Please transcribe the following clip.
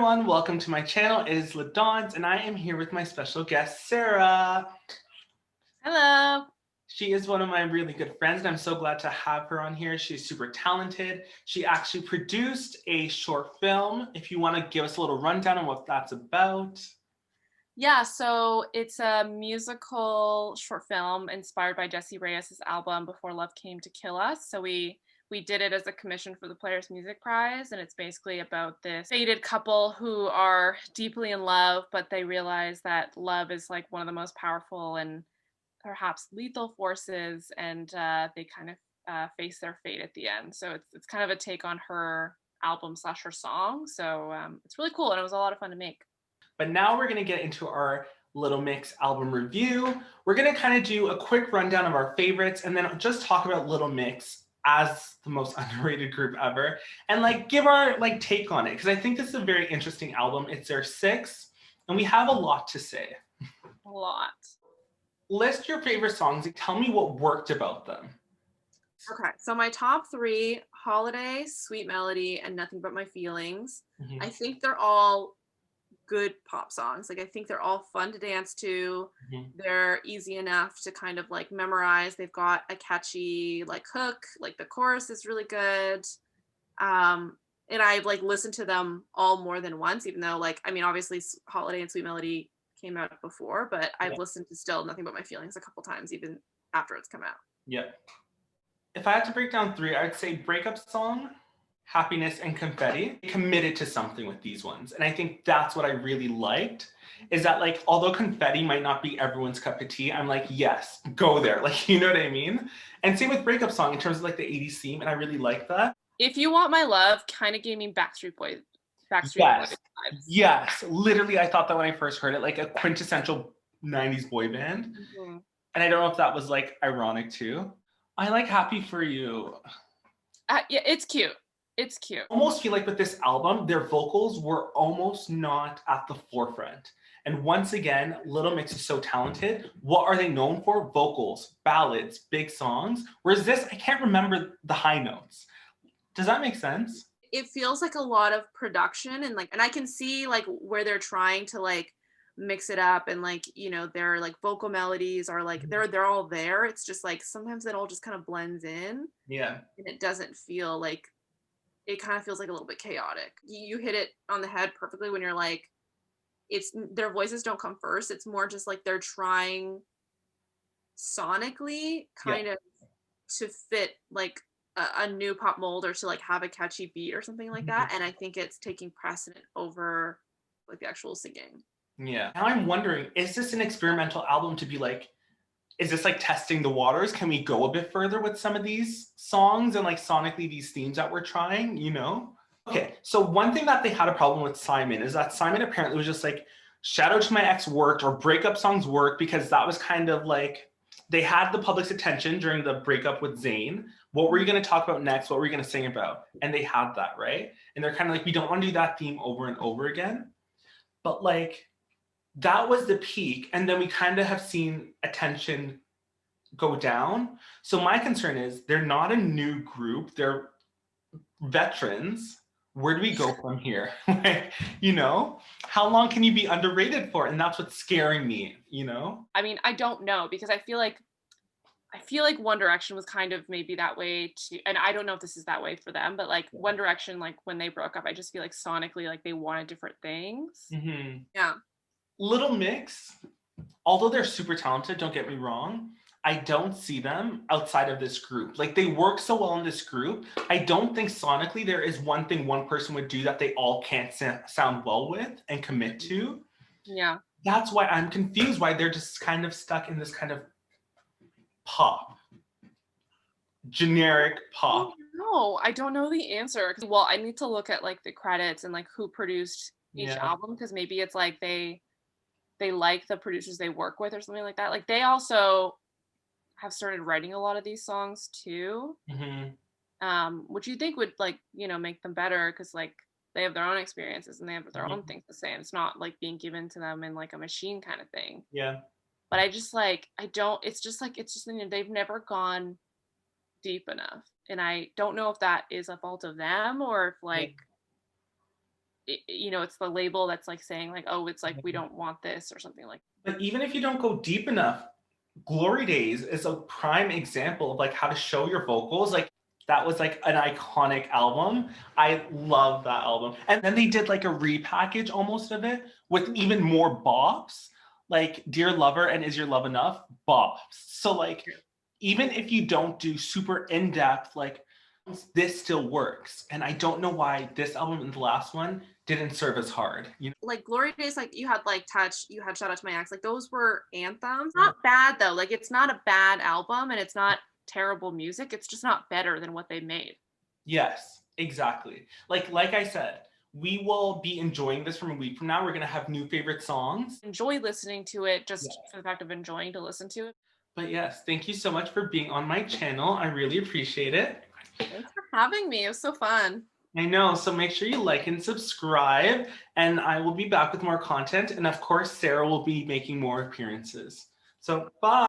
everyone, welcome to my channel. It is LaDons and I am here with my special guest, Sarah. Hello. She is one of my really good friends and I'm so glad to have her on here. She's super talented. She actually produced a short film. If you want to give us a little rundown on what that's about. Yeah, so it's a musical short film inspired by Jesse Reyes' album Before Love Came to Kill Us. So we did it as a commission for the Players Music Prize, and it's basically about this fated couple who are deeply in love, but they realize that love is like one of the most powerful and perhaps lethal forces, and they kind of face their fate at the end. So it's kind of a take on her album slash her song. So it's really cool, and it was a lot of fun to make. But now we're going to get into our Little Mix album review. We're going to kind of do a quick rundown of our favorites and then just talk about Little Mix as the most underrated group ever and like give our like take on it because I think this is a very interesting album. It's their sixth and we have a lot to say. A lot. List your favorite songs and tell me what worked about them. Okay, so my top three: Holiday, Sweet Melody, and Nothing But My Feelings. I think they're all good pop songs. Like, I think they're all fun to dance to. They're easy enough to kind of like memorize. They've got a catchy like hook, like the chorus is really good. And I've like listened to them all more than once, even though like, I mean, obviously Holiday and Sweet Melody came out before, but I've listened to still Nothing But My Feelings a couple times, even after it's come out. Yeah. If I had to break down three, I would say Breakup Song, Happiness, and Confetti. Committed to something with these ones. And I think that's what I really liked, is that like, although Confetti might not be everyone's cup of tea, I'm like, yes, go there. Like, you know what I mean? And same with Breakup Song in terms of like the 80s theme, and I really like that. If You Want My Love kind of gave me Backstreet Boys Yes. vibes. Yes. Literally, I thought that when I first heard it, like a quintessential 90s boy band. And I don't know if that was like ironic too. I like Happy For You. Yeah, it's cute. It's cute. I almost feel like with this album, their vocals were almost not at the forefront. And once again, Little Mix is so talented. What are they known for? Vocals, ballads, big songs. Whereas this, I can't remember the high notes. Does that make sense? It feels like a lot of production, and like, and I can see like where they're trying to like mix it up, and like, you know, their like vocal melodies are like they're all there. It's just like sometimes it all just kind of blends in. Yeah. And it doesn't feel like, it kind of feels like a little bit chaotic. You hit it on the head perfectly when you're like, it's their voices don't come first. It's more just like they're trying sonically kind of to fit like a new pop mold, or to like have a catchy beat or something like that. And I think it's taking precedent over like the actual singing. Yeah. Now I'm wondering, is this an experimental album to be like, is this like testing the waters? Can we go a bit further with some of these songs and like sonically these themes that we're trying, you know? Okay, so one thing that they had a problem with Simon is that Simon apparently was just like, Shout Out to My Ex worked or breakup songs worked because that was kind of like, they had the public's attention during the breakup with Zayn. What were you going to talk about next? What were you going to sing about? And they had that, right? And they're kind of like, we don't want to do that theme over and over again. But like, that was the peak. And then we kind of have seen attention go down. So my concern is they're not a new group. They're veterans. Where do we go from here? Like, you know, how long can you be underrated for? And that's what's scaring me, you know? I mean, I don't know, because I feel like One Direction was kind of maybe that way too, and I don't know if this is that way for them, but like One Direction, like when they broke up, I just feel like sonically like they wanted different things. Yeah. Little Mix, although they're super talented, don't get me wrong, I don't see them outside of this group. Like, they work so well in this group. I don't think sonically there is one thing one person would do that they all can't sound well with and commit to. Yeah. That's why I'm confused why they're just kind of stuck in this kind of pop, generic pop. No, I don't know the answer. Well, I need to look at like the credits and like who produced each album, because maybe it's like they like the producers they work with or something like that. Like, they also have started writing a lot of these songs too, which you think would like, you know, make them better, because like they have their own experiences and they have their own things to say, and it's not like being given to them in like a machine kind of thing. Yeah. But I just like, I don't, it's just you know, they've never gone deep enough, and I don't know if that is a fault of them or if like you know, it's the label that's like saying like, oh, it's like we don't want this or something like. But even if you don't go deep enough, Glory Days is a prime example of like how to show your vocals. Like that was like an iconic album. I love that album. And then they did like a repackage almost of it with even more bops, like Dear Lover and Is Your Love Enough bops. So like even if you don't do super in-depth, like this still works. And I don't know why this album and the last one didn't serve as hard. You know? Like Glory Days, like you had like Touch, you had Shout Out to My Ex, like those were anthems. Not bad though. Like it's not a bad album and it's not terrible music. It's just not better than what they made. Yes, exactly. Like I said, we will be enjoying this from a week from now. We're gonna have new favorite songs. Enjoy listening to it just Yes. for the fact of enjoying to listen to it. But yes, thank you so much for being on my channel. I really appreciate it. Thanks for having me. It was so fun. I know, so make sure you like and subscribe, and I will be back with more content. And of course, Sarah will be making more appearances. So bye.